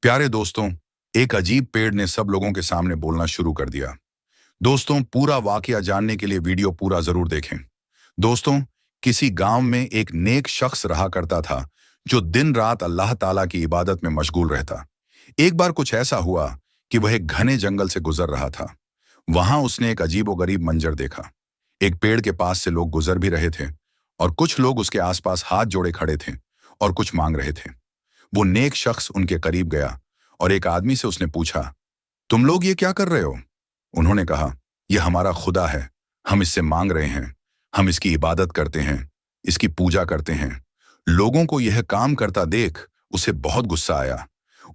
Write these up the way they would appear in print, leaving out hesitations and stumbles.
प्यारे दोस्तों, एक अजीब पेड़ ने सब लोगों के सामने बोलना शुरू कर दिया। दोस्तों, पूरा वाकया जानने के लिए वीडियो पूरा जरूर देखें। दोस्तों, किसी गांव में एक नेक शख्स रहा करता था जो दिन रात अल्लाह ताला की इबादत में मशगूल रहता। एक बार कुछ ऐसा हुआ कि वह एक घने जंगल से गुजर रहा था। वहां उसने एक अजीबोगरीब मंजर देखा। एक पेड़ के पास से लोग गुजर भी रहे थे और कुछ लोग उसके आसपास हाथ जोड़े खड़े थे और कुछ मांग रहे थे। वो नेक शख्स उनके करीब गया और एक आदमी से उसने पूछा, तुम लोग ये क्या कर रहे हो? उन्होंने कहा, यह हमारा खुदा है, हम इससे मांग रहे हैं, हम इसकी इबादत करते हैं, इसकी पूजा करते हैं। लोगों को यह काम करता देख उसे बहुत गुस्सा आया।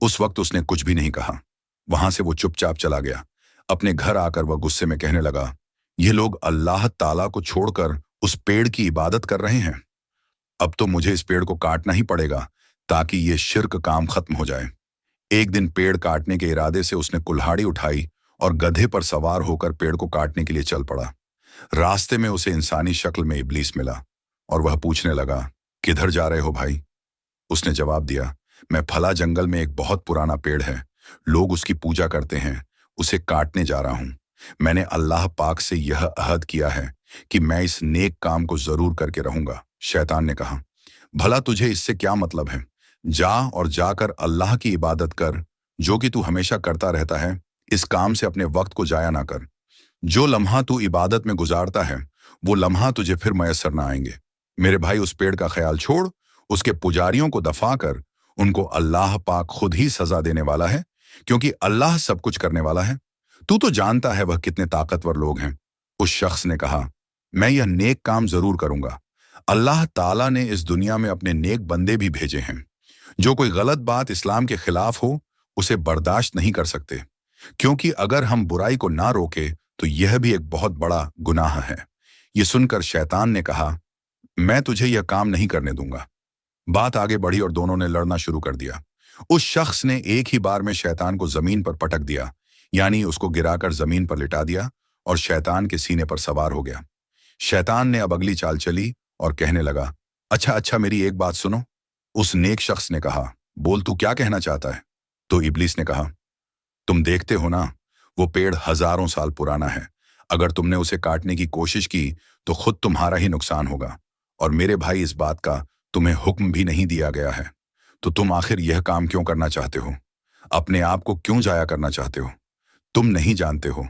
उस वक्त उसने कुछ भी नहीं कहा। वहां से वो चुपचाप चला गया। अपने घर आकर वह गुस्से में कहने लगा, ये लोग अल्लाह ताला को छोड़कर उस पेड़ की इबादत कर रहे हैं। अब तो मुझे इस पेड़ को काटना ही पड़ेगा ताकि ये शिर्क काम खत्म हो जाए। एक दिन पेड़ काटने के इरादे से उसने कुल्हाड़ी उठाई और गधे पर सवार होकर पेड़ को काटने के लिए चल पड़ा। रास्ते में उसे इंसानी शक्ल में इब्लीस मिला और वह पूछने लगा, किधर जा रहे हो भाई? उसने जवाब दिया, मैं फला जंगल में एक बहुत पुराना पेड़ है, लोग उसकी पूजा करते हैं, उसे काटने जा रहा हूं। मैंने अल्लाह पाक से यह अहद किया है कि मैं इस नेक काम को जरूर करके रहूंगा। शैतान ने कहा, भला तुझे इससे क्या मतलब है? जा और जाकर अल्लाह की इबादत कर, जो कि तू हमेशा करता रहता है। इस काम से अपने वक्त को जाया ना कर। जो लम्हा तू इबादत में गुजारता है वो लम्हा तुझे फिर मयसर ना आएंगे। मेरे भाई, उस पेड़ का ख्याल छोड़, उसके पुजारियों को दफा कर। उनको अल्लाह पाक खुद ही सजा देने वाला है, क्योंकि अल्लाह सब कुछ करने वाला है। तू तो जानता है वह कितने ताकतवर लोग हैं। उस शख्स ने कहा, मैं यह नेक काम जरूर करूंगा। अल्लाह ताला ने इस दुनिया में अपने नेक बंदे भी भेजे हैं। जो कोई गलत बात इस्लाम के खिलाफ हो उसे बर्दाश्त नहीं कर सकते, क्योंकि अगर हम बुराई को ना रोके तो यह भी एक बहुत बड़ा गुनाह है। ये सुनकर शैतान ने कहा, मैं तुझे यह काम नहीं करने दूंगा। बात आगे बढ़ी और दोनों ने लड़ना शुरू कर दिया। उस शख्स ने एक ही बार में शैतान को जमीन पर पटक दिया, यानी उसको गिराकर जमीन पर लिटा दिया और शैतान के सीने पर सवार हो गया। शैतान ने अब अगली चाल चली और कहने लगा, अच्छा अच्छा, मेरी एक बात सुनो। उस नेक शख्स ने कहा, बोल, तू क्या कहना चाहता है? तो इब्लीस ने कहा, तुम देखते हो ना, वो पेड़ हजारों साल पुराना है। अगर तुमने उसे काटने की कोशिश की तो खुद तुम्हारा ही नुकसान होगा। और मेरे भाई, इस बात का तुम्हें हुक्म भी नहीं दिया गया है, तो तुम आखिर यह काम क्यों करना चाहते हो? अपने आप को क्यों जाया करना चाहते हो? तुम नहीं जानते हो,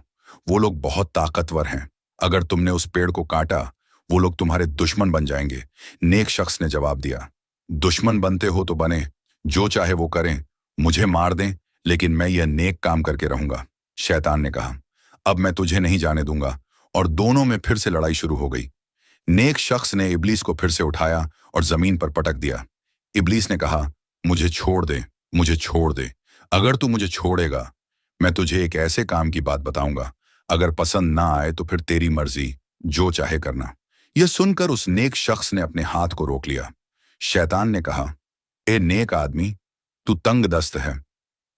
वो लोग बहुत ताकतवर हैं। अगर तुमने उस पेड़ को काटा, वो लोग तुम्हारे दुश्मन बन जाएंगे। नेक शख्स ने जवाब दिया, दुश्मन बनते हो तो बने, जो चाहे वो करें, मुझे मार दें, लेकिन मैं यह नेक काम करके रहूंगा। शैतान ने कहा, अब मैं तुझे नहीं जाने दूंगा। और दोनों में फिर से लड़ाई शुरू हो गई। नेक शख्स ने इब्लीस को फिर से उठाया और जमीन पर पटक दिया। इब्लीस ने कहा, मुझे छोड़ दे, मुझे छोड़ दे। अगर तू मुझे छोड़ेगा, मैं तुझे एक ऐसे काम की बात बताऊंगा, अगर पसंद ना आए तो फिर तेरी मर्जी, जो चाहे करना। यह सुनकर उस नेक शख्स ने अपने हाथ को रोक लिया। शैतान ने कहा, ए नेक आदमी, तू तंग दस्त है।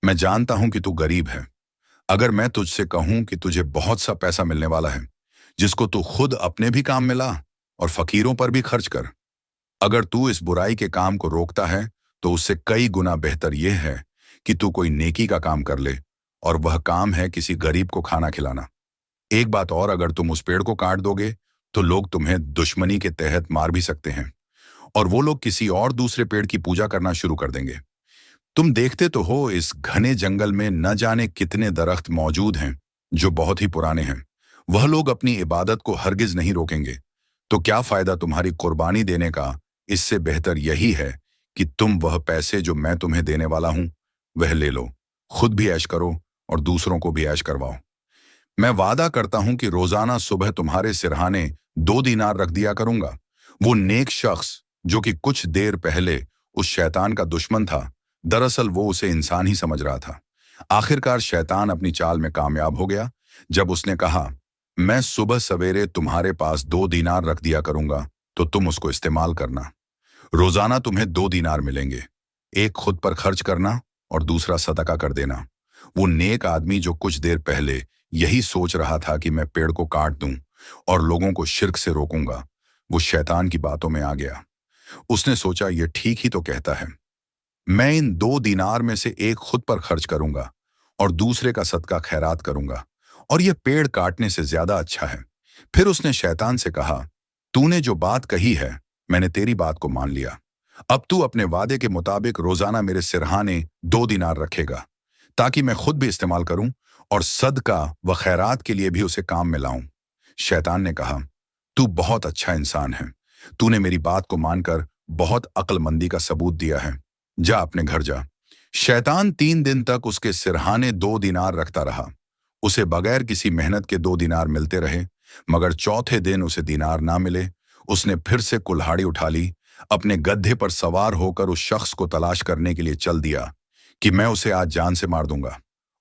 मैं जानता हूं कि तू गरीब है। अगर मैं तुझसे कहूं कि तुझे बहुत सा पैसा मिलने वाला है, जिसको तू खुद अपने भी काम में ला और फकीरों पर भी खर्च कर, अगर तू इस बुराई के काम को रोकता है तो उससे कई गुना बेहतर यह है कि तू कोई नेकी का काम कर ले, और वह काम है किसी गरीब को खाना खिलाना। एक बात और, अगर तुम उस पेड़ को काट दोगे तो लोग तुम्हें दुश्मनी के तहत मार भी सकते हैं, और वो लोग किसी और दूसरे पेड़ की पूजा करना शुरू कर देंगे। तुम देखते तो हो, इस घने जंगल में न जाने कितने दरख्त मौजूद हैं जो बहुत ही पुराने हैं। वह लोग अपनी इबादत को हरगिज नहीं रोकेंगे। तो क्या फायदा तुम्हारी कुर्बानी देने का? इससे बेहतर यही है कि तुम वह पैसे जो मैं तुम्हें देने वाला हूं वह ले लो, खुद भी ऐश करो और दूसरों को भी ऐश करवाओ। मैं वादा करता हूं कि रोजाना सुबह तुम्हारे सिरहाने 2 दीनार रख दिया करूंगा। वो नेक शख्स जो कि कुछ देर पहले उस शैतान का दुश्मन था, दरअसल वो उसे इंसान ही समझ रहा था। आखिरकार शैतान अपनी चाल में कामयाब हो गया जब उसने कहा, मैं सुबह सवेरे तुम्हारे पास 2 दीनार रख दिया करूंगा, तो तुम उसको इस्तेमाल करना। रोजाना तुम्हें 2 दीनार मिलेंगे, एक खुद पर खर्च करना और दूसरा सदका कर देना। वो नेक आदमी जो कुछ देर पहले यही सोच रहा था कि मैं पेड़ को काट दूं और लोगों को शिर्क से रोकूंगा, वो शैतान की बातों में आ गया। उसने सोचा, ये ठीक ही तो कहता है। मैं इन 2 दीनार में से एक खुद पर खर्च करूंगा और दूसरे का सदका खैरात करूंगा, और यह पेड़ काटने से ज्यादा अच्छा है। फिर उसने शैतान से कहा, तूने जो बात कही है, मैंने तेरी बात को मान लिया। अब तू अपने वादे के मुताबिक रोजाना मेरे सिरहाने 2 दीनार रखेगा, ताकि मैं खुद भी इस्तेमाल करूं और सदका व खैरात के लिए भी उसे काम में लाऊं। शैतान ने कहा, तू बहुत अच्छा इंसान है। तूने मेरी बात को मानकर बहुत अक्लमंदी का सबूत दिया है। जा अपने घर जा। शैतान 3 दिन तक उसके सिरहाने 2 दीनार रखता रहा। उसे बगैर किसी मेहनत के 2 दीनार मिलते रहे, मगर चौथे दिन उसे दीनार ना मिले। उसने फिर से कुल्हाड़ी उठा ली, अपने गड्ढे पर सवार होकर उस शख्स को तलाश करने के लिए चल दिया कि मैं उसे आज जान से मार दूंगा।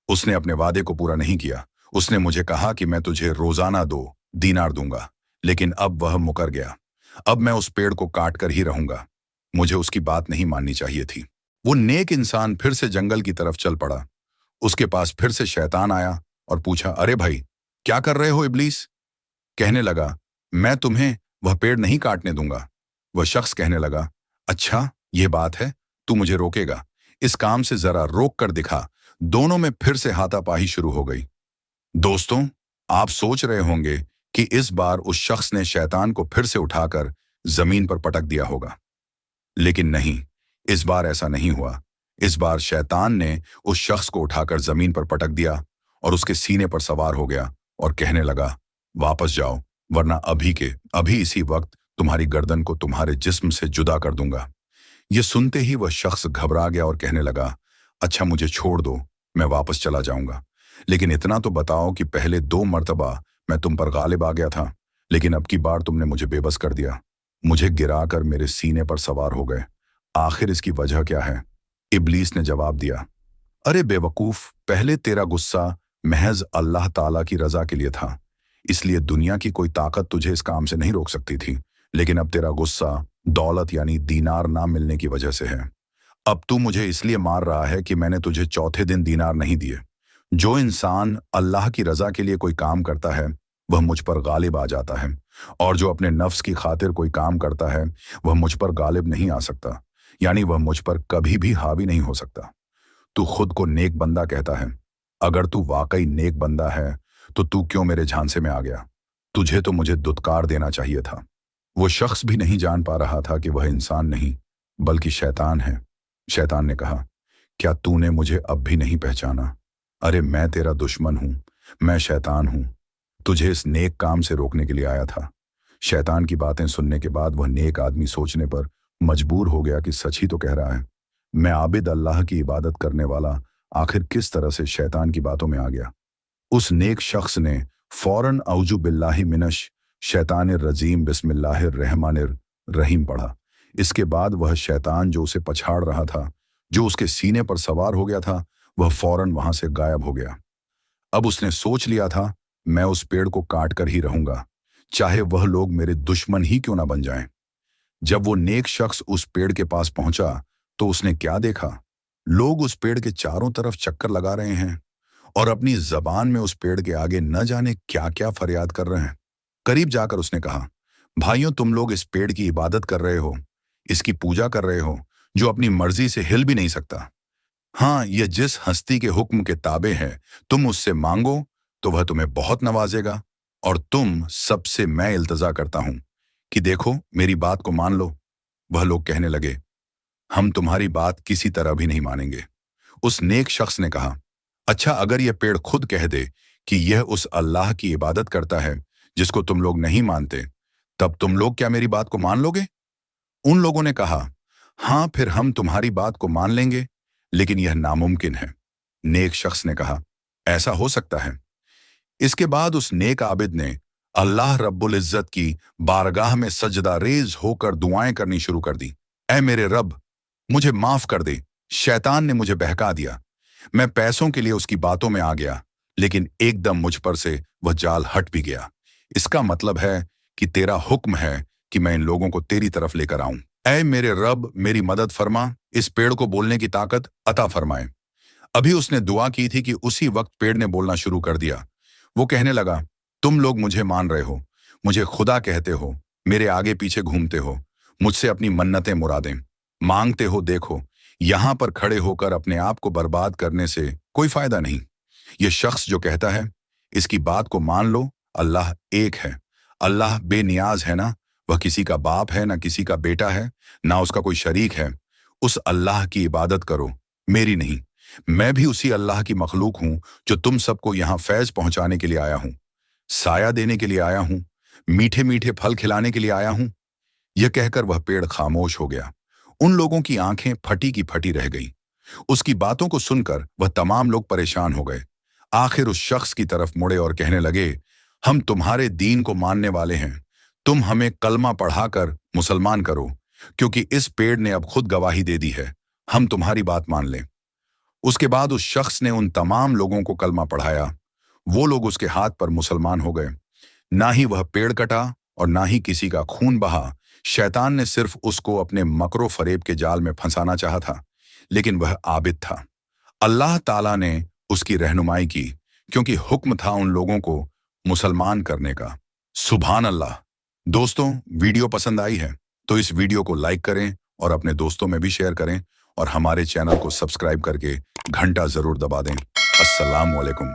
उसने अपने वादे को पूरा नहीं किया। उसने मुझे कहा कि मैं तुझे रोजाना 2 दीनार दूंगा, लेकिन अब वह मुकर गया। अब मैं उस पेड़ को काट कर ही रहूंगा। मुझे उसकी बात नहीं माननी चाहिए थी। वो नेक इंसान फिर से जंगल की तरफ चल पड़ा। उसके पास फिर से शैतान आया और पूछा, अरे भाई, क्या कर रहे हो इब्लीस? कहने लगा, मैं तुम्हें वह पेड़ नहीं काटने दूंगा। वह शख्स कहने लगा, अच्छा यह बात है, तू मुझे रोकेगा? इस काम से जरा रोक कर दिखा। दोनों में फिर से हाथापाई शुरू हो गई। दोस्तों, आप सोच रहे होंगे कि इस बार उस शख्स ने शैतान को फिर से उठाकर जमीन पर पटक दिया होगा, लेकिन नहीं, इस बार ऐसा नहीं हुआ। इस बार शैतान ने उस शख्स को उठाकर जमीन पर पटक दिया और उसके सीने पर सवार हो गया और कहने लगा, वापस जाओ, वरना अभी के अभी इसी वक्त तुम्हारी गर्दन को तुम्हारे जिस्म से जुदा कर दूंगा। ये सुनते ही वह शख्स घबरा गया और कहने लगा, अच्छा मुझे छोड़ दो, मैं वापस चला जाऊंगा। लेकिन इतना तो बताओ कि पहले 2 मर्तबा मैं तुम पर गालिब आ गया था, लेकिन अब की बार तुमने मुझे बेबस कर दिया, मुझे गिराकर मेरे सीने पर सवार हो गए। आखिर इसकी वजह क्या है? इब्लीस ने जवाब दिया, अरे बेवकूफ, पहले तेरा गुस्सा महज अल्लाह ताला की रजा के लिए था, इसलिए दुनिया की कोई ताकत तुझे इस काम से नहीं रोक सकती थी। लेकिन अब तेरा गुस्सा दौलत यानी दीनार ना मिलने की वजह से है। अब तू मुझे इसलिए मार रहा है कि मैंने तुझे चौथे दिन दीनार नहीं दिए। जो इंसान अल्लाह की रजा के लिए कोई काम करता है, वह मुझ पर गालिब आ जाता है, और जो अपने नफ्स की खातिर कोई काम करता है, वह मुझ पर गालिब नहीं आ सकता, यानी वह मुझ पर कभी भी हावी नहीं हो सकता। तू खुद को नेक बंदा कहता है। अगर तू वाकई नेक बंदा है, तो तू क्यों मेरे झांसे में आ गया? तुझे तो मुझे दुत्कार देना चाहिए था। वो शख्स भी नहीं जान पा रहा था कि वह इंसान नहीं, बल्कि शैतान है। शैतान ने कहा, क्या तूने मुझे अब भी नहीं पहचाना? अरे मैं तेरा दुश्मन हूं, मैं शैतान हूं। तुझे इस नेक काम से रोकने के लिए आया था। शैतान की बातें सुनने के बाद वह नेक आदमी सोचने पर मजबूर हो गया कि सच ही तो कह रहा है। मैं आबिद अल्लाह की इबादत करने वाला आखिर किस तरह से शैतान की बातों में आ गया? उस नेक शख्स ने फौरन औजु बिल्लाहि मिनश शैतानिर रजीम बिस्मिल्लाहिर रहमानिर रहीम पढ़ा। इसके बाद वह शैतान जो उसे पछाड़ रहा था, जो उसके सीने पर सवार हो गया था, वह फौरन वहां से गायब हो गया। अब उसने सोच लिया था, मैं उस पेड़ को काट कर ही रहूंगा, चाहे वह लोग मेरे दुश्मन ही क्यों ना बन जाएं। जब वो नेक शख्स उस पेड़ के पास पहुंचा, तो उसने क्या देखा? लोग उस पेड़ के चारों तरफ चक्कर लगा रहे हैं और अपनी जबान में उस पेड़ के आगे न जाने क्या क्या फरियाद कर रहे हैं। करीब जाकर उसने कहा, भाइयों, तुम लोग इस पेड़ की इबादत कर रहे हो, इसकी पूजा कर रहे हो, जो अपनी मर्जी से हिल भी नहीं सकता। हाँ, यह जिस हस्ती के हुक्म के ताबे है, तुम उससे मांगो तो वह तुम्हें बहुत नवाजेगा, और तुम सबसे मैं इल्तजा करता हूं कि देखो मेरी बात को मान लो। वह लोग कहने लगे, हम तुम्हारी बात किसी तरह भी नहीं मानेंगे। उस नेक शख्स ने कहा, अच्छा अगर यह पेड़ खुद कह दे कि यह उस अल्लाह की इबादत करता है जिसको तुम लोग नहीं मानते, तब तुम लोग क्या मेरी बात को मान लोगे? उन लोगों ने कहा, हाँ फिर हम तुम्हारी बात को मान लेंगे, लेकिन यह नामुमकिन है। नेक शख्स ने कहा, ऐसा हो सकता है। इसके बाद उस नेक आबिद ने अल्लाह रब्बुल इज्जत की बारगाह में सजदा रेज होकर दुआएं करनी शुरू कर दी। ऐ मेरे रब, मुझे माफ कर दे, शैतान ने मुझे बहका दिया। मैं पैसों के लिए उसकी बातों में आ गया, लेकिन एकदम मुझ पर से वह जाल हट भी गया। इसका मतलब है कि तेरा हुक्म है कि मैं इन लोगों को तेरी तरफ लेकर आऊं। ऐ मेरे रब, मेरी मदद फरमा, इस पेड़ को बोलने की ताकत अता फरमाए। अभी उसने दुआ की थी कि उसी वक्त पेड़ ने बोलना शुरू कर दिया। वो कहने लगा, तुम लोग मुझे मान रहे हो, मुझे खुदा कहते हो, मेरे आगे पीछे घूमते हो, मुझसे अपनी मन्नतें मुरादें मांगते हो। देखो, यहां पर खड़े होकर अपने आप को बर्बाद करने से कोई फायदा नहीं। यह शख्स जो कहता है इसकी बात को मान लो, अल्लाह एक है, अल्लाह बेनियाज है ना, वह किसी का बाप है ना किसी का बेटा है, ना उसका कोई शरीक है, उस अल्लाह की इबादत करो, मेरी नहीं। मैं भी उसी अल्लाह की मखलूक हूं जो तुम सबको यहां फैज पहुंचाने के लिए आया हूं, साया देने के लिए आया हूं, मीठे मीठे फल खिलाने के लिए आया हूं। यह कहकर वह पेड़ खामोश हो गया। उन लोगों की आंखें फटी की फटी रह गईं। उसकी बातों को सुनकर वह तमाम लोग परेशान हो गए। आखिर उस शख्स की तरफ मुड़े और कहने लगे, हम तुम्हारे दीन को मानने वाले हैं, तुम हमें कलमा पढ़ाकर मुसलमान करो, क्योंकि इस पेड़ ने अब खुद गवाही दे दी है, हम तुम्हारी बात मान लें। उसके बाद उस शख्स ने उन तमाम लोगों को कलमा पढ़ाया। वो लोग उसके हाथ पर मुसलमान हो गए। ना ही वह पेड़ कटा और ना ही किसी का खून बहा। शैतान ने सिर्फ उसको अपने मकरो फरेब के जाल में फंसाना चाहा था, लेकिन वह आबिद था। अल्लाह ताला ने उसकी रहनुमाई की, क्योंकि हुक्म था उन लोगों को मुसलमान करने का। सुभान अल्लाह। दोस्तों, वीडियो पसंद आई है तो इस वीडियो को लाइक करें और अपने दोस्तों में भी शेयर करें और हमारे चैनल को सब्सक्राइब करके घंटा जरूर दबा दें। अस्सलाम वालेकुम।